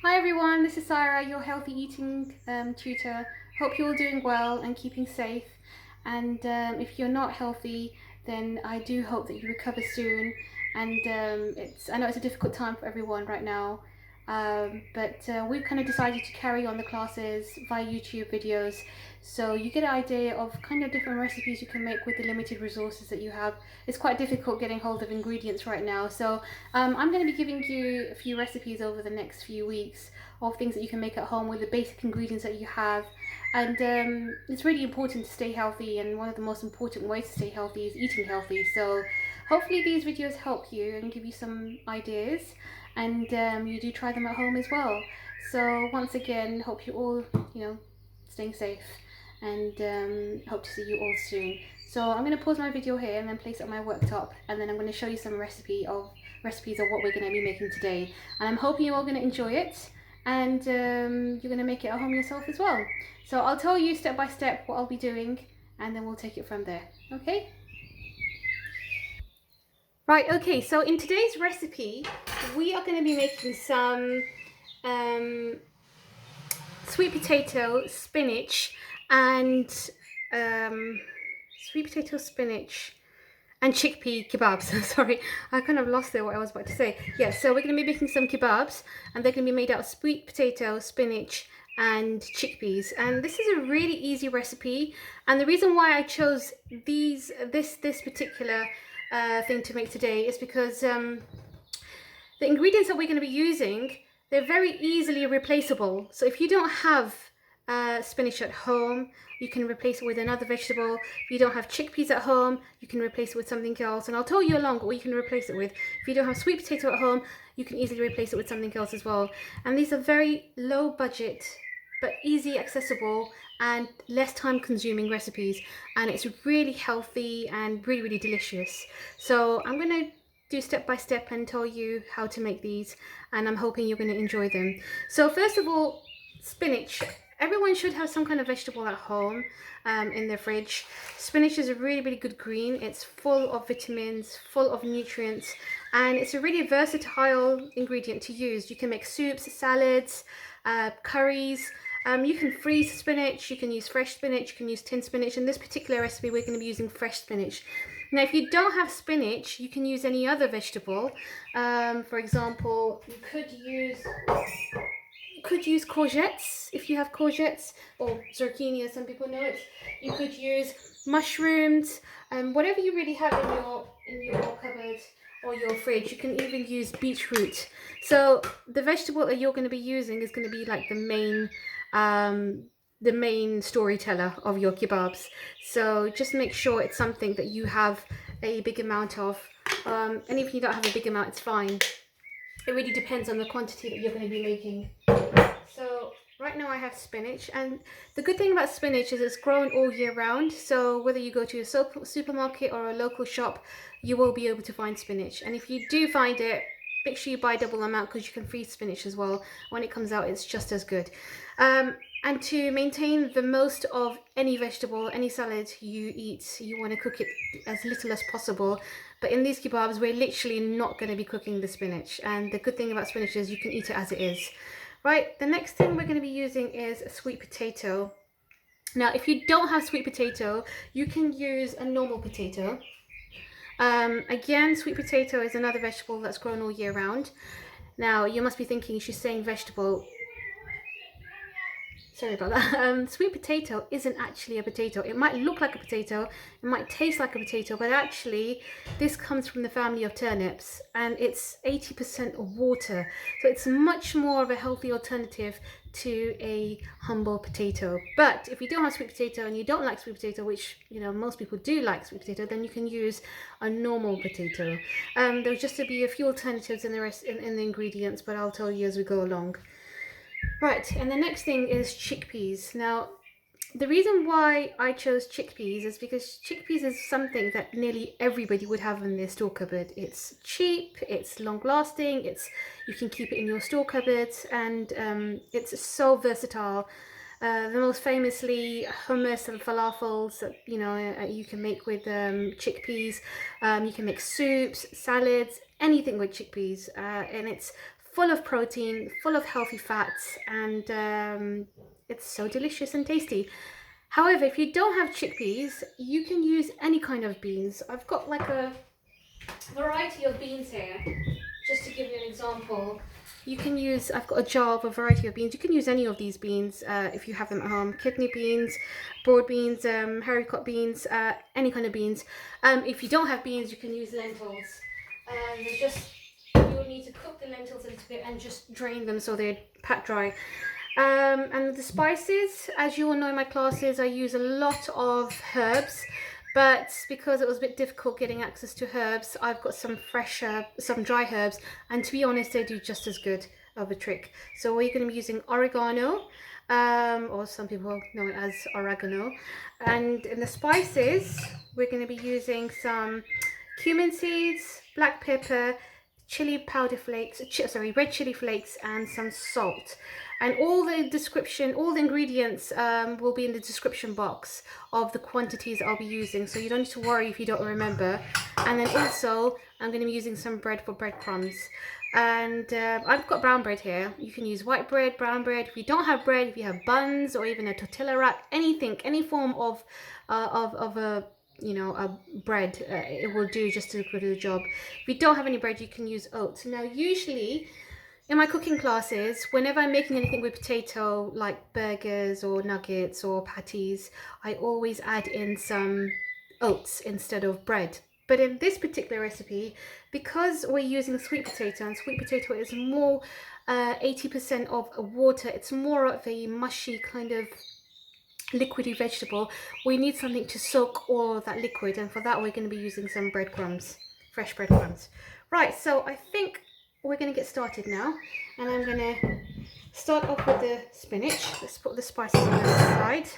Hi everyone, this is Sarah, your healthy eating tutor. Hope you're all doing well and keeping safe. And if you're not healthy, then I do hope that you recover soon. And I know it's a difficult time for everyone right now, but we've kind of decided to carry on the classes via YouTube videos, so you get an idea of kind of different recipes you can make with the limited resources that you have. It's quite difficult getting hold of ingredients right now, so I'm going to be giving you a few recipes over the next few weeks of things that you can make at home with the basic ingredients that you have. And it's really important to stay healthy, and one of the most important ways to stay healthy is eating healthy. So hopefully these videos help you and give you some ideas, and you do try them at home as well. So once again, hope you all, staying safe, and hope to see you all soon. So I'm going to pause my video here and then place it on my worktop, and then I'm going to show you some recipes of what we're going to be making today. And I'm hoping you're all going to enjoy it, and you're going to make it at home yourself as well. So I'll tell you step by step what I'll be doing, and then we'll take it from there. Okay? Right, okay, so in today's recipe, we are going to be making some sweet potato, spinach, and chickpea kebabs. Sorry, I kind of lost there what I was about to say. Yeah, so we're going to be making some kebabs, and they're going to be made out of sweet potato, spinach, and chickpeas. And this is a really easy recipe, and the reason why I chose this particular thing to make today is because the ingredients that we're going to be using, they're very easily replaceable. So if you don't have spinach at home, you can replace it with another vegetable. If you don't have chickpeas at home, you can replace it with something else. And I'll tell you along what you can replace it with. If you don't have sweet potato at home, you can easily replace it with something else as well. And these are very low budget, but easy accessible and less time consuming recipes. And it's really healthy and really, really delicious. So I'm going to do step by step and tell you how to make these, and I'm hoping you're going to enjoy them. So first of all, spinach. Everyone should have some kind of vegetable at home in their fridge. Spinach is a really, really good green. It's full of vitamins, full of nutrients, and it's a really versatile ingredient to use. You can make soups, salads, curries. You can freeze spinach, you can use fresh spinach, you can use tin spinach. In this particular recipe, we're going to be using fresh spinach. Now, if you don't have spinach, you can use any other vegetable. For example, you could use courgettes if you have courgettes, or zucchini as some people know it. You could use mushrooms, whatever you really have in your cupboard or your fridge. You can even use beetroot. So the vegetable that you're going to be using is going to be like the main storyteller of your kebabs. So just make sure it's something that you have a big amount of, and if you don't have a big amount, it's fine. It really depends on the quantity that you're going to be making. So right now I have spinach, and the good thing about spinach is it's grown all year round. So whether you go to a supermarket or a local shop, you will be able to find spinach. And if you do find it, make sure you buy double amount, because you can freeze spinach as well. When it comes out, it's just as good. And to maintain the most of any vegetable, any salad you eat, you want to cook it as little as possible. But in these kebabs, we're literally not going to be cooking the spinach. And the good thing about spinach is you can eat it as it is. Right, the next thing we're going to be using is a sweet potato. Now, if you don't have sweet potato, you can use a normal potato. Again, sweet potato is another vegetable that's grown all year round. Now, you must be thinking, she's saying vegetable. Sorry about that. Sweet potato isn't actually a potato. It might look like a potato, it might taste like a potato, but actually this comes from the family of turnips, and it's 80% water. So it's much more of a healthy alternative to a humble potato. But if you don't have sweet potato and you don't like sweet potato, which most people do like sweet potato, then you can use a normal potato. There'll just be a few alternatives in the ingredients, but I'll tell you as we go along. Right, and the next thing is chickpeas. Now, the reason why I chose chickpeas is because chickpeas is something that nearly everybody would have in their store cupboard. It's cheap, it's long-lasting, you can keep it in your store cupboards, and it's so versatile. The most famously, hummus and falafels that you can make with chickpeas. You can make soups, salads, anything with chickpeas, and it's full of protein, full of healthy fats, and it's so delicious and tasty. However, if you don't have chickpeas, you can use any kind of beans. I've got like a variety of beans here, just to give you an example. You can use, I've got a jar of a variety of beans. You can use any of these beans if you have them at home. Kidney beans, broad beans, haricot beans, any kind of beans. If you don't have beans, you can use lentils. You'll need to cook the lentils a little bit and just drain them so they're pat dry. And the spices, as you all know in my classes, I use a lot of herbs. But because it was a bit difficult getting access to herbs, I've got some fresh, some dry herbs, and to be honest, they do just as good of a trick. So we're going to be using oregano, or some people know it as oregano. And in the spices, we're going to be using some cumin seeds, black pepper, chili powder flakes, red chili flakes, and some salt. And all the description, all the ingredients will be in the description box of the quantities I'll be using, so you don't need to worry if you don't remember. And then also, I'm going to be using some bread for breadcrumbs. And I've got brown bread here. You can use white bread, brown bread. If you don't have bread, if you have buns or even a tortilla wrap, anything, any form of a bread, it will do just to do the job. If you don't have any bread, you can use oats. Now, usually in my cooking classes, whenever I'm making anything with potato, like burgers or nuggets or patties, I always add in some oats instead of bread. But in this particular recipe, because we're using sweet potato, and sweet potato is more 80% of water, it's more of a mushy kind of liquidy vegetable, we need something to soak all of that liquid, and for that we're going to be using some breadcrumbs, fresh breadcrumbs. Right, so I think we're going to get started now, and I'm going to start off with the spinach. Let's put the spices on the side.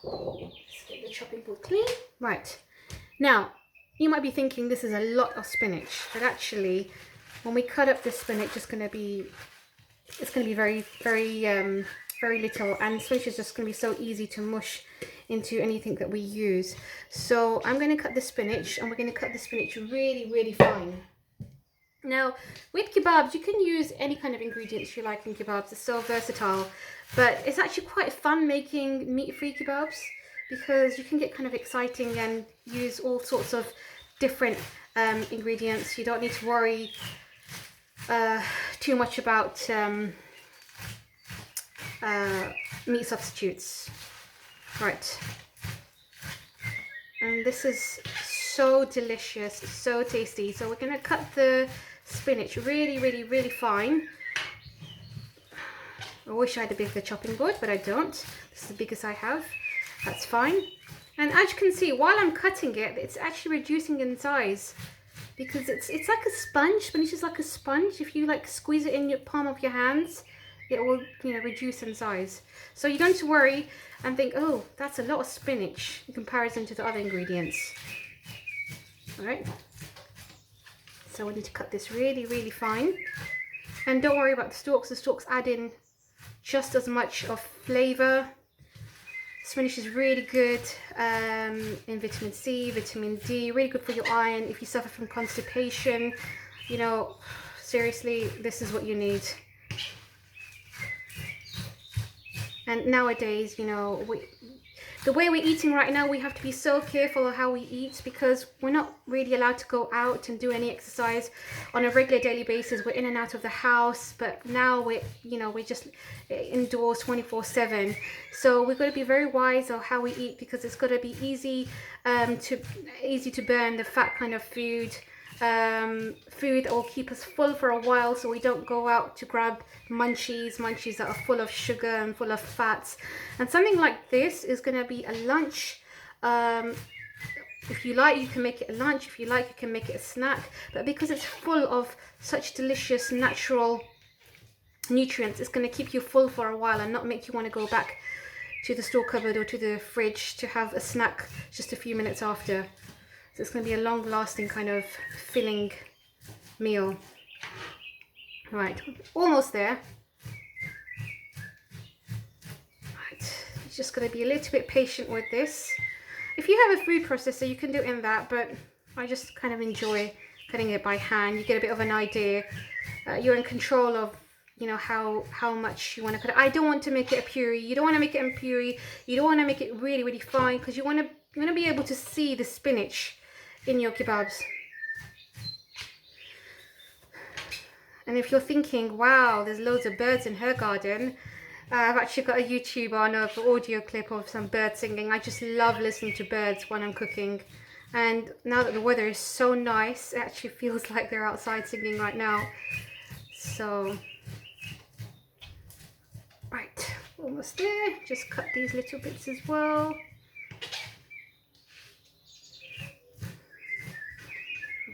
Let's get the chopping board clean. Right, now you might be thinking this is a lot of spinach, but actually when we cut up this spinach, it's going to be very little, and spinach is just going to be so easy to mush into anything that we use. So I'm going to cut the spinach, and we're going to cut the spinach really fine. Now, with kebabs, you can use any kind of ingredients you like in kebabs. It's so versatile, but it's actually quite fun making meat-free kebabs, because you can get kind of exciting and use all sorts of different ingredients. You don't need to worry too much about meat substitutes. Right, and this is so delicious, so tasty. So we're going to cut the spinach really fine. I wish I had a bigger chopping board, but I don't. This is the biggest I have. That's fine. And as you can see, while I'm cutting it, it's actually reducing in size, because it's like a sponge. Spinach is like a sponge. If you like squeeze it in your palm of your hands, it will, reduce in size. So you don't have to worry and think, oh, that's a lot of spinach in comparison to the other ingredients. All right. So we need to cut this really fine. And don't worry about the stalks. The stalks add in just as much of flavor. Spinach is really good in vitamin C, vitamin D, really good for your iron. If you suffer from constipation, seriously, this is what you need. And nowadays, the way we're eating right now, we have to be so careful of how we eat, because we're not really allowed to go out and do any exercise on a regular daily basis. We're in and out of the house, but now we're just indoors 24/7. So we've got to be very wise of how we eat, because it's got to be easy to burn the fat kind of food that will keep us full for a while, so we don't go out to grab munchies that are full of sugar and full of fats. And something like this is going to be a lunch. If you like, you can make it a lunch. If you like, you can make it a snack. But because it's full of such delicious natural nutrients, it's going to keep you full for a while and not make you want to go back to the store cupboard or to the fridge to have a snack just a few minutes after. So it's going to be a long-lasting kind of filling meal. Right, almost there. Right, you're just going to be a little bit patient with this. If you have a food processor, you can do it in that, but I just kind of enjoy cutting it by hand. You get a bit of an idea you're in control of, you know, how much you want to cut it. I don't want to make it a puree. You don't want to make it a puree. You don't want to make it really, really fine, because you want to be able to see the spinach in your kebabs. And if you're thinking, wow, there's loads of birds in her garden, I've actually got a YouTube on of an audio clip of some birds singing. I just love listening to birds when I'm cooking. And now that the weather is so nice, it actually feels like they're outside singing right now. So, right, almost there. Just cut these little bits as well.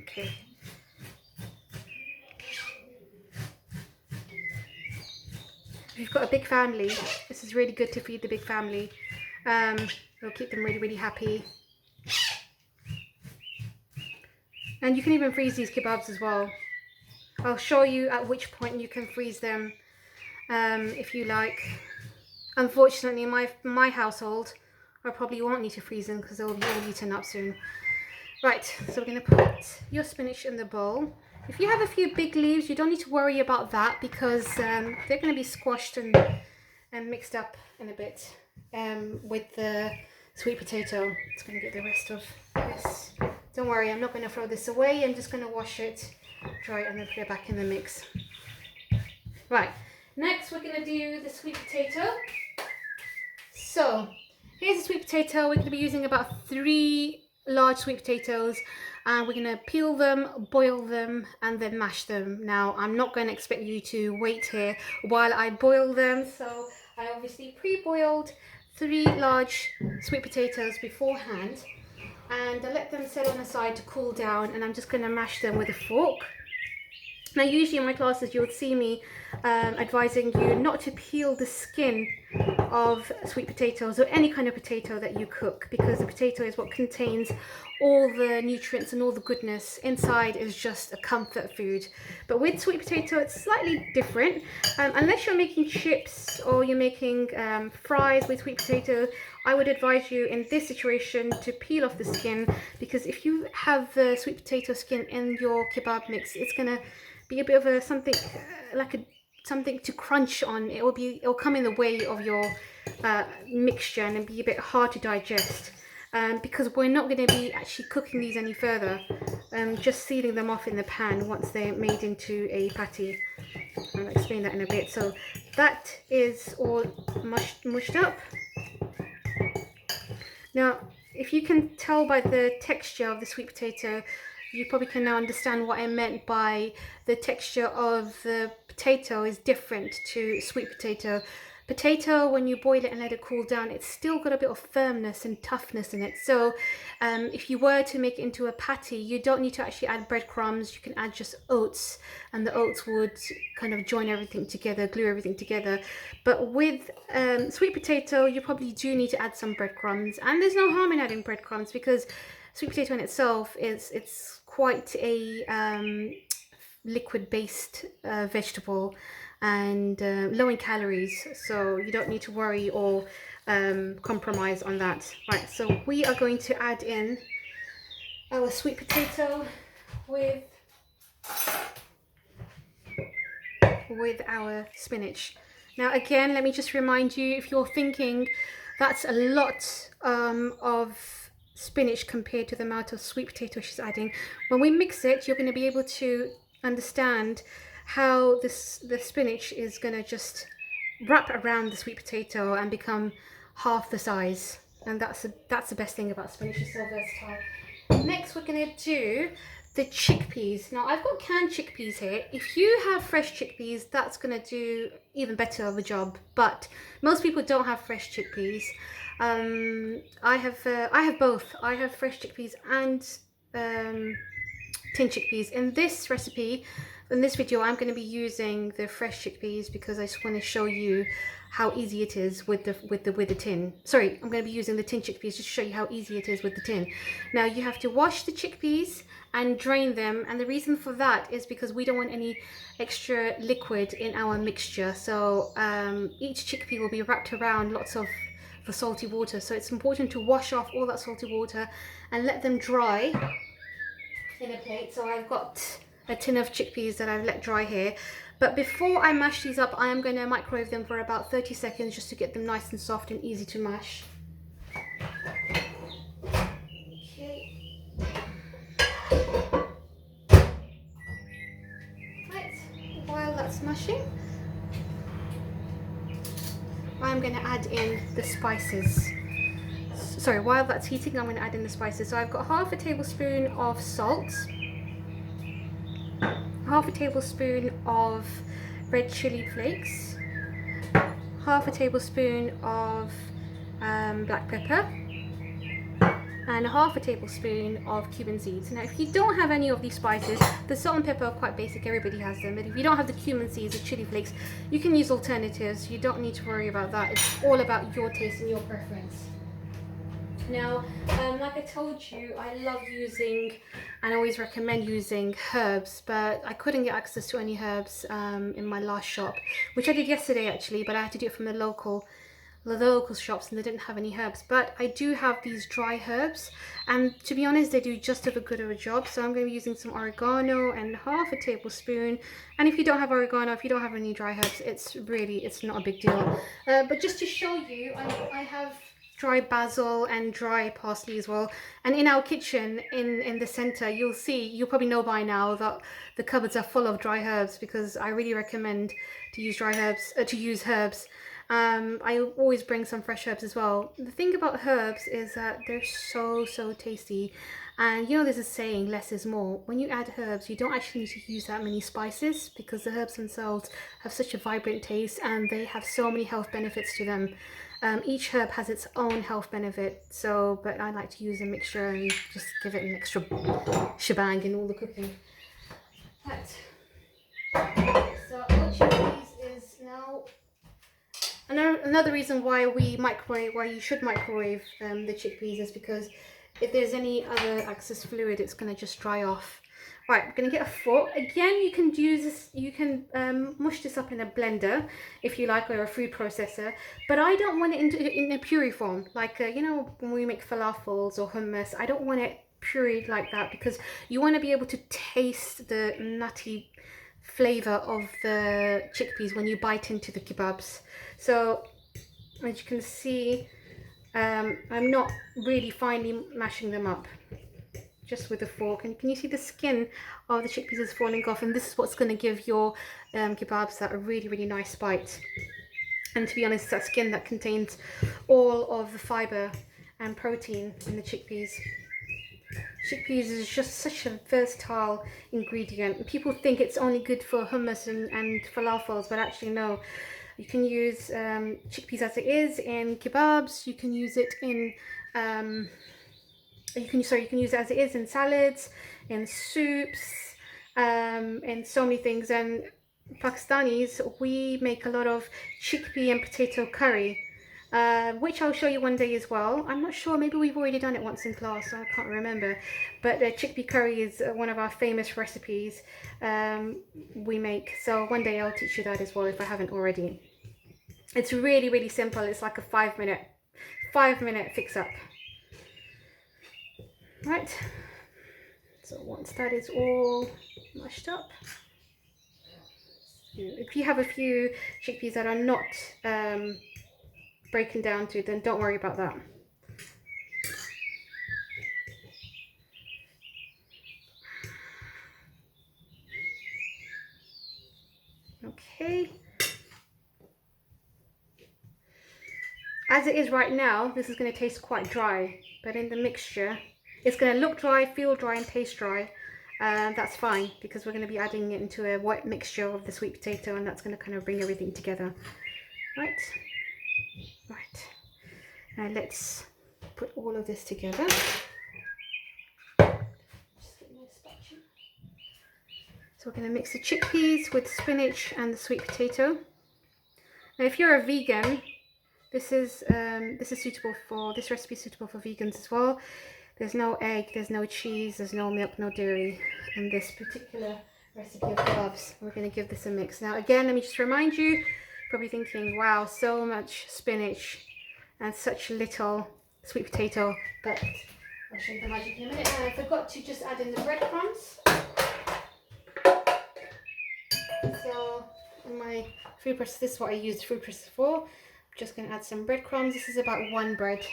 Okay. If you've got a big family, this is really good to feed the big family. It'll keep them really, really happy. And you can even freeze these kebabs as well. I'll show you at which point you can freeze them if you like. Unfortunately, in my household, I probably won't need to freeze them because they'll be all eaten up soon. Right, so we're going to put your spinach in the bowl. If you have a few big leaves, you don't need to worry about that, because they're going to be squashed and mixed up in a bit with the sweet potato. It's going to get the rest of this. Don't worry, I'm not going to throw this away. I'm just going to wash it, dry it, and then put it back in the mix. Right, next we're going to do the sweet potato. So here's the sweet potato. We're going to be using about 3 large sweet potatoes, and we're going to peel them, boil them, and then mash them. Now, I'm not going to expect you to wait here while I boil them, so I obviously pre-boiled 3 large sweet potatoes beforehand, and I let them set on the side to cool down, and I'm just going to mash them with a fork. Now, usually in my classes you'll see me advising you not to peel the skin of sweet potatoes or any kind of potato that you cook, because the potato is what contains all the nutrients and all the goodness. Inside is just a comfort food. But with sweet potato it's slightly different. Unless you're making chips or you're making fries with sweet potato, I would advise you in this situation to peel off the skin, because if you have the sweet potato skin in your kebab mix, it's gonna be a bit of a something something to crunch on. It'll come in the way of your mixture, and it'll be a bit hard to digest. Because we're not going to be actually cooking these any further, just sealing them off in the pan once they're made into a patty. I'll explain that in a bit. So that is all mushed up. Now, if you can tell by the texture of the sweet potato, you probably can now understand what I meant by the texture of the potato is different to sweet potato. Potato, when you boil it and let it cool down, it's still got a bit of firmness and toughness in it. So if you were to make it into a patty, you don't need to actually add breadcrumbs. You can add just oats, and the oats would kind of join everything together, glue everything together. But with sweet potato, you probably do need to add some breadcrumbs, and there's no harm in adding breadcrumbs, because sweet potato in itself it's quite a liquid based vegetable, and low in calories, so you don't need to worry or compromise on that. Right, so we are going to add in our sweet potato with our spinach. Now again, let me just remind you, if you're thinking that's a lot of spinach compared to the amount of sweet potato she's adding, when we mix it, you're going to be able to understand how the spinach is going to just wrap around the sweet potato and become half the size. And that's the best thing about spinach, it's so versatile. Next we're going to do the chickpeas. Now I've got canned chickpeas here. If you have fresh chickpeas, that's going to do even better of a job, but most people don't have fresh chickpeas. I have both. I have fresh chickpeas and tin chickpeas. In this recipe, in this video, I'm going to be using the fresh chickpeas because I just want to show you how easy it is with the tin. Sorry, I'm going to be using the tin chickpeas just to show you how easy it is with the tin. Now you have to wash the chickpeas and drain them, and the reason for that is because we don't want any extra liquid in our mixture. So each chickpea will be wrapped around lots of the salty water, so it's important to wash off all that salty water and let them dry in a plate. So I've got a tin of chickpeas that I've let dry here. But before I mash these up, I am going to microwave them for about 30 seconds just to get them nice and soft and easy to mash. Okay. Right, while that's mashing, I'm going to add in the spices. Sorry, while that's heating, I'm going to add in the spices. So I've got half a tablespoon of salt, half a tablespoon of red chili flakes, half a tablespoon of black pepper, and half a tablespoon of cumin seeds. Now if you don't have any of these spices, the salt and pepper are quite basic, everybody has them, but if you don't have the cumin seeds or chili flakes, you can use alternatives. You don't need to worry about that. It's all about your taste and your preference. Now, like I told you, I love using and always recommend using herbs, but I couldn't get access to any herbs in my last shop, which I did yesterday actually, but I had to do it from the local shops and they didn't have any herbs. But I do have these dry herbs, and to be honest, they do just as good of a job. So I'm going to be using some oregano and half a tablespoon. And if you don't have oregano, if you don't have any dry herbs, it's not a big deal. But just to show you, I have dry basil and dry parsley as well. And in our kitchen in the center, you'll probably know by now that the cupboards are full of dry herbs, because I really recommend to use herbs. I always bring some fresh herbs as well. The thing about herbs is that they're so tasty. And you know, there's a saying, less is more. When you add herbs, you don't actually need to use that many spices, because the herbs themselves have such a vibrant taste and they have so many health benefits to them. Each herb has its own health benefit, but I like to use a mixture and just give it an extra shebang in all the cooking. Right. So what chickpeas is now. Another reason why you should microwave the chickpeas is because if there's any other excess fluid, it's going to just dry off. Right, I'm going to get a fork. Again, you can use this, you can mush this up in a blender if you like, or a food processor, but I don't want it in a puree form, like you know, when we make falafels or hummus. I don't want it pureed like that, because you want to be able to taste the nutty flavor of the chickpeas when you bite into the kebabs. So as you can see, I'm not really finely mashing them up, just with a fork. And can you see the skin of the chickpeas is falling off? And this is what's going to give your kebabs that a really nice bite. And to be honest, that skin that contains all of the fiber and protein in the chickpeas. Chickpeas is just such a versatile ingredient. People think it's only good for hummus and falafels, but actually no. You can use chickpeas as it is in kebabs. You can use it in you can use it as it is in salads, in soups, in so many things. And Pakistanis, we make a lot of chickpea and potato curry, which I'll show you one day as well. I'm not sure, maybe we've already done it once in class, so I can't remember. But chickpea curry is one of our famous recipes we make. So one day I'll teach you that as well if I haven't already. It's really simple. It's like a 5-minute fix up. Right, so once that is all mashed up, if you have a few chickpeas that are not breaking down to, then don't worry about that. Okay. As it is right now, this is going to taste quite dry, but in the mixture, it's going to look dry, feel dry, and taste dry. That's fine, because we're going to be adding it into a wet mixture of the sweet potato, and that's going to kind of bring everything together. Right. Now let's put all of this together. Just get my spatula. So we're going to mix the chickpeas with spinach and the sweet potato. Now, if you're a vegan, this recipe is suitable for vegans as well. There's no egg, there's no cheese, there's no milk, no dairy in this particular recipe of kebabs. We're going to give this a mix. Now again, let me just remind you, probably thinking, wow, so much spinach and such little sweet potato, but I'll show you the magic in a minute. And I forgot to just add in the breadcrumbs. food processor. This is what I use the food processor for. I'm just going to add some breadcrumbs. This is about 1 bread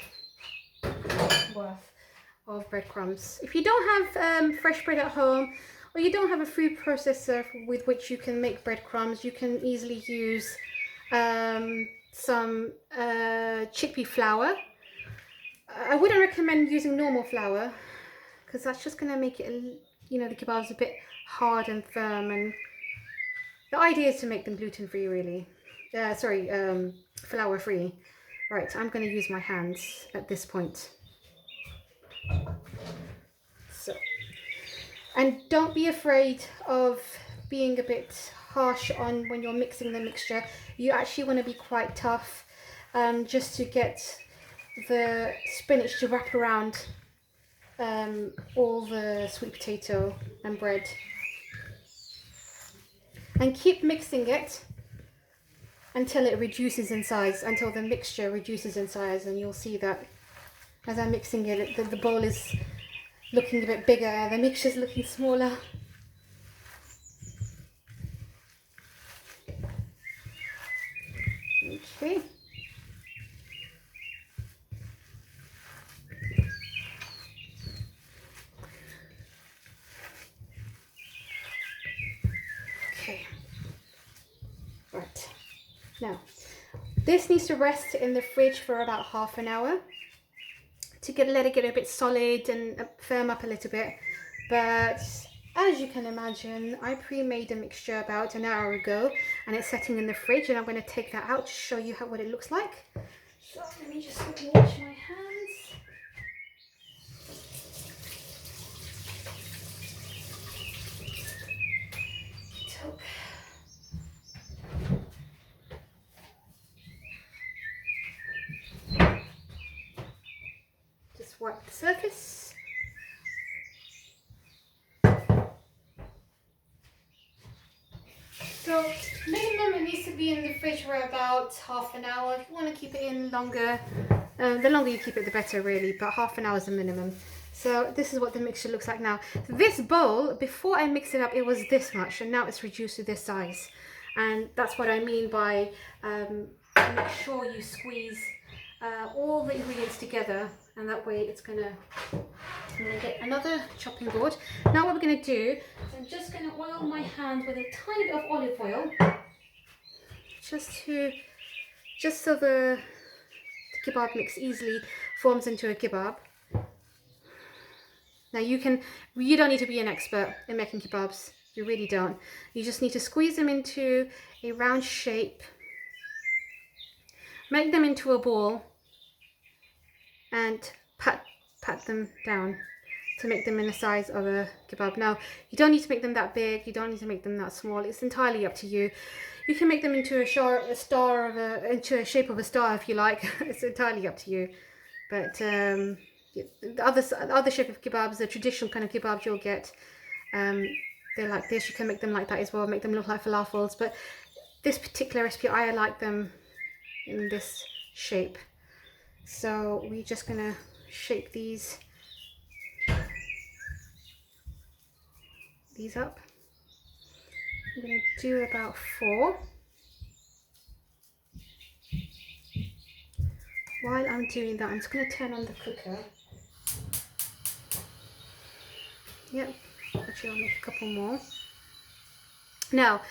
worth of breadcrumbs. If you don't have fresh bread at home, or you don't have a food processor with which you can make breadcrumbs, you can easily use some chickpea flour. I wouldn't recommend using normal flour because that's just going to make it, you know, the kebabs a bit hard and firm, and the idea is to make them gluten-free really. Flour-free. Right, I'm going to use my hands at this point. So, and don't be afraid of being a bit harsh on when you're mixing the mixture. You actually want to be quite tough, just to get the spinach to wrap around all the sweet potato and bread. And keep mixing it until it reduces in size, until the mixture reduces in size, and you'll see that as I'm mixing it, the bowl is looking a bit bigger, the mixture is looking smaller. Okay. Okay. Right. Now, this needs to rest in the fridge for about half an hour to let it get a bit solid and firm up a little bit. But as you can imagine, I pre-made a mixture about an hour ago, and it's sitting in the fridge, and I'm going to take that out to show you what it looks like. So let me just quickly wash my hands. Just wipe the surface. So minimum it needs to be in the fridge for about half an hour. If you want to keep it in longer, the longer you keep it the better really, but half an hour is the minimum. So this is what the mixture looks like now. This bowl, before I mix it up, it was this much, and now it's reduced to this size. And that's what I mean by make sure you squeeze all the ingredients together, and that way it's gonna, I'm gonna get another chopping board. Now what we're gonna do is I'm just gonna oil my hand with a tiny bit of olive oil, just so the kebab mix easily forms into a kebab. Now you don't need to be an expert in making kebabs, you really don't. You just need to squeeze them into a round shape, make them into a ball, and pat them down to make them in the size of a kebab. Now, you don't need to make them that big, you don't need to make them that small, it's entirely up to you. You can make them into into a shape of a star if you like. It's entirely up to you. But the other shape of kebabs, the traditional kind of kebabs you'll get, they're like this. You can make them like that as well, make them look like falafels. But this particular recipe, I like them in this shape. So we're just gonna shape these up. I'm gonna do about 4. While I'm doing that, I'm just gonna turn on the cooker. Yep, actually I'll make a couple more. Now,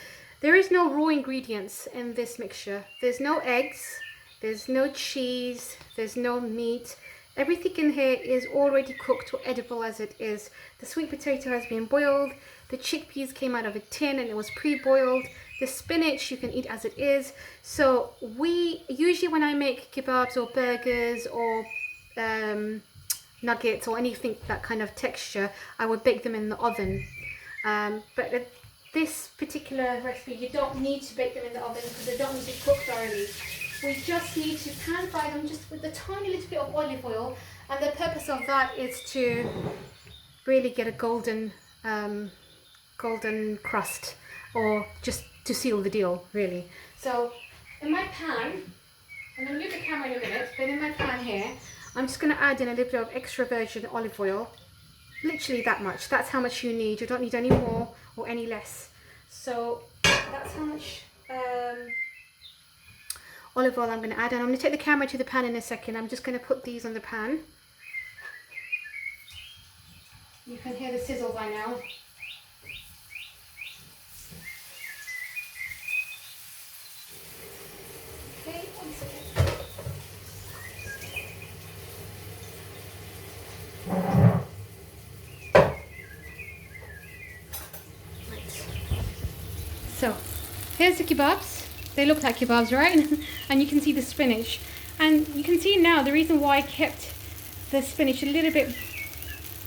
there is no raw ingredients in this mixture. There's no eggs, there's no cheese, there's no meat. Everything in here is already cooked or edible as it is. The sweet potato has been boiled, the chickpeas came out of a tin and it was pre-boiled. The spinach you can eat as it is. So usually when I make kebabs or burgers or nuggets or anything that kind of texture, I would bake them in the oven. But this particular recipe, you don't need to bake them in the oven because they don't need to cook thoroughly. We just need to pan fry them just with a tiny little bit of olive oil, and the purpose of that is to really get a golden crust, or just to seal the deal really. So in my pan, I'm going to move the camera in a minute, but in my pan here, I'm just going to add in a little bit of extra virgin olive oil, literally that much. That's how much you need. You don't need any more or any less. So that's how much olive oil I'm going to add, and I'm going to take the camera to the pan in a second. I'm just going to put these on the pan. You can hear the sizzle by now. Okay, 1 second. So, here's the kebabs. They look like kebabs, right? And you can see the spinach. And you can see now the reason why I kept the spinach a little bit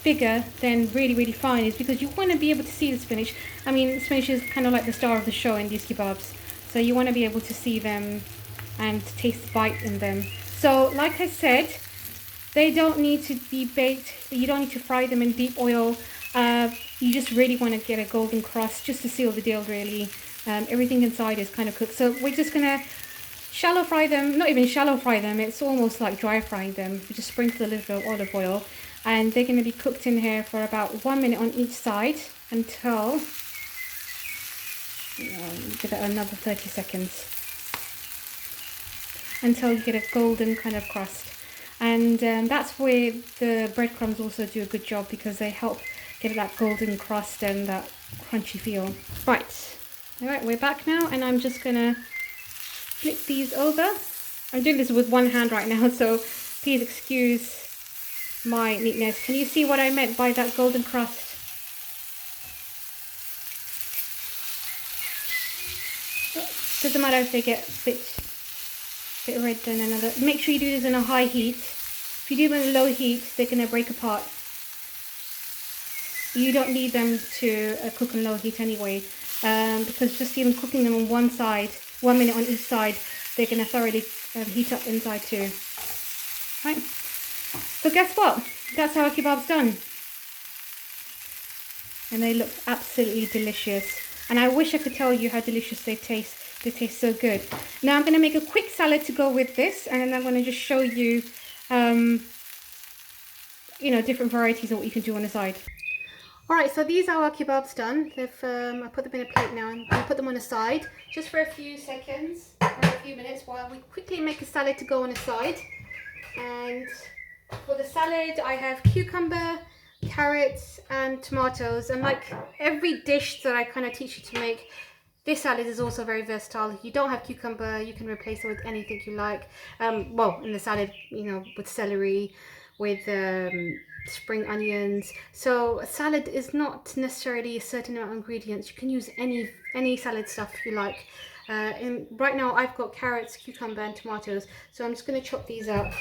bigger than really fine is because you want to be able to see the spinach. I mean, spinach is kind of like the star of the show in these kebabs. So you want to be able to see them and taste the bite in them. So, like I said, they don't need to be baked. You don't need to fry them in deep oil. You just really want to get a golden crust just to seal the deal, really. Everything inside is kind of cooked. So we're just going to shallow fry them. Not even shallow fry them. It's almost like dry frying them. We just sprinkle a little bit of olive oil. And they're going to be cooked in here for about 1 minute on each side until... give it another 30 seconds. Until you get a golden kind of crust. And that's where the breadcrumbs also do a good job, because they help get that golden crust and that crunchy feel. Right, alright, we're back now, and I'm just gonna flip these over. I'm doing this with one hand right now, so please excuse my neatness. Can you see what I meant by that golden crust? Doesn't matter if they get a bit red than another. Make sure you do this in a high heat. If you do them in a low heat, they're going to break apart. You don't need them to cook on low heat anyway, because just even cooking them on one side, 1 minute on each side, they're going to thoroughly heat up inside too. Right. So guess what? That's how our kebab's done. And they look absolutely delicious. And I wish I could tell you how delicious they taste. They taste so good. Now I'm going to make a quick salad to go with this, and then I'm going to just show you, you know, different varieties of what you can do on the side. Alright, so these are our kebabs done. I put them in a plate now, and I put them on the side just for a few seconds, or a few minutes, while we quickly make a salad to go on the side. And for the salad, I have cucumber, carrots, and tomatoes. And like every dish that I kind of teach you to make, this salad is also very versatile. If you don't have cucumber, you can replace it with anything you like. Well, in the salad, you know, with celery, with spring onions. So a salad is not necessarily a certain amount of ingredients. You can use any salad stuff you like. And right now I've got carrots, cucumber, and tomatoes. So I'm just going to chop these up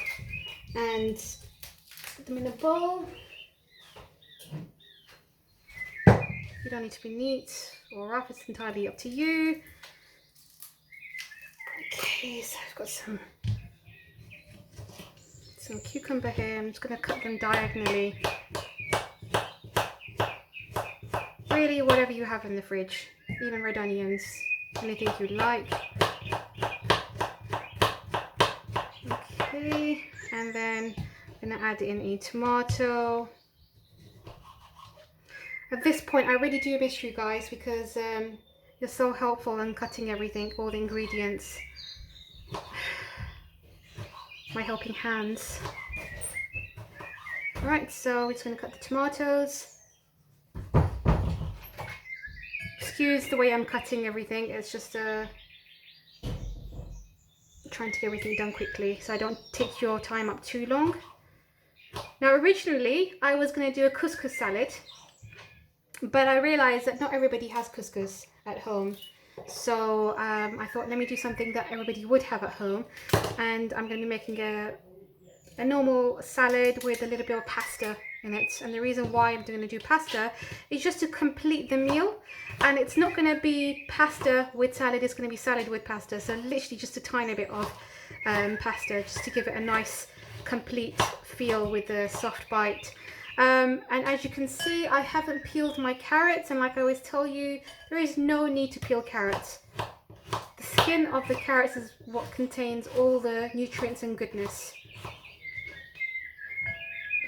and put them in a bowl. You don't need to be neat or rough, it's entirely up to you. Okay, so I've got some cucumber here. I'm just going to cut them diagonally. Really, whatever you have in the fridge, even red onions, anything you like. Okay, and then I'm going to add in a tomato. At this point, I really do miss you guys, because you're so helpful in cutting everything, all the ingredients. My helping hands. Right, so we're just going to cut the tomatoes. Excuse the way I'm cutting everything, it's just trying to get everything done quickly so I don't take your time up too long. Now originally I was going to do a couscous salad, but I realized that not everybody has couscous at home. So I thought, let me do something that everybody would have at home, and I'm going to be making a normal salad with a little bit of pasta in it. And the reason why I'm going to do pasta is just to complete the meal, and it's not going to be pasta with salad, it's going to be salad with pasta. So literally just a tiny bit of pasta, just to give it a nice complete feel with a soft bite. And as you can see, I haven't peeled my carrots, and like I always tell you, there is no need to peel carrots. The skin of the carrots is what contains all the nutrients and goodness.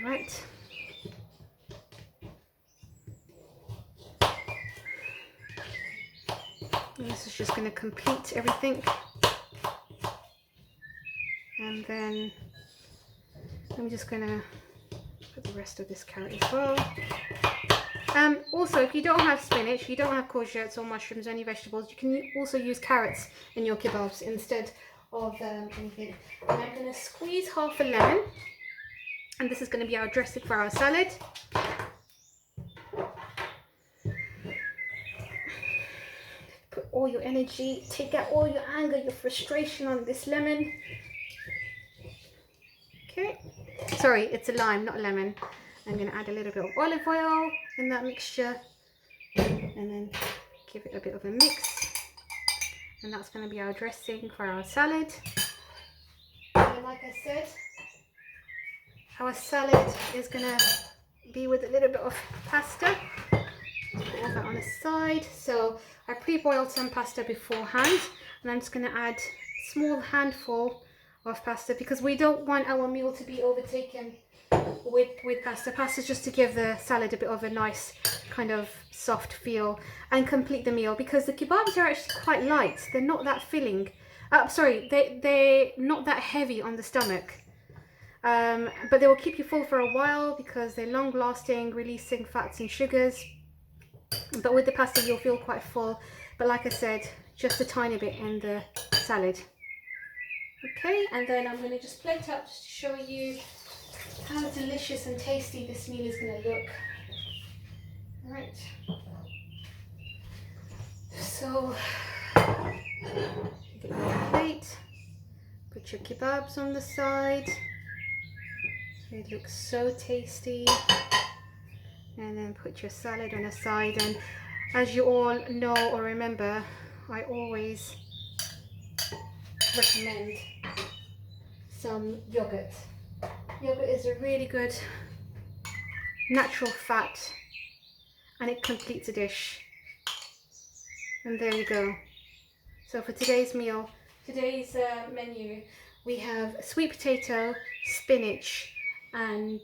Right. And this is just going to complete everything. And then I'm just gonna put the rest of this carrot as well. Also, if you don't have spinach, you don't have courgettes or mushrooms, any vegetables, you can also use carrots in your kebabs instead of anything. And I'm going to squeeze half a lemon, and this is going to be our dressing for our salad. Put all your energy, take out all your anger, your frustration on this lemon. Okay, sorry, it's a lime, not a lemon. I'm going to add a little bit of olive oil in that mixture and then give it a bit of a mix. And that's going to be our dressing for our salad. And like I said, our salad is going to be with a little bit of pasta. Put all that on the side. So I pre-boiled some pasta beforehand, and I'm just going to add a small handful of pasta because we don't want our meal to be overtaken with pasta. Pasta just to give the salad a bit of a nice kind of soft feel and complete the meal, because the kebabs are actually quite light. They're not that filling. Sorry, they're not that heavy on the stomach. But they will keep you full for a while because they're long lasting, releasing fats and sugars. But with the pasta you'll feel quite full. But like I said, just a tiny bit in the salad. Okay, and then I'm going to just plate up just to show you how delicious and tasty this meal is going to look. Right. So, get your plate, put your kebabs on the side. It looks so tasty. And then put your salad on the side. And as you all know or remember, I always recommend some yogurt. Yogurt is a really good natural fat and it completes a dish. And there we go. So for today's meal, today's menu, we have sweet potato, spinach, and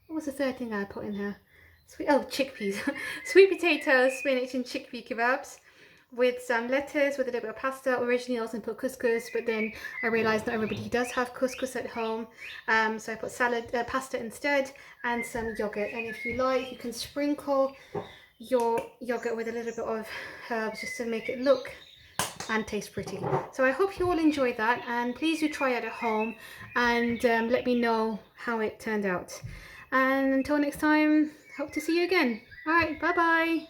what was the third thing I put in here? Chickpeas. Sweet potato, spinach and chickpea kebabs with some lettuce, with a little bit of pasta. Originally I was going to put couscous, but then I realised not everybody does have couscous at home. So I put pasta instead, and some yogurt. And if you like, you can sprinkle your yogurt with a little bit of herbs just to make it look and taste pretty. So I hope you all enjoyed that, and please do try it at home and let me know how it turned out. And until next time, hope to see you again. All right, bye bye.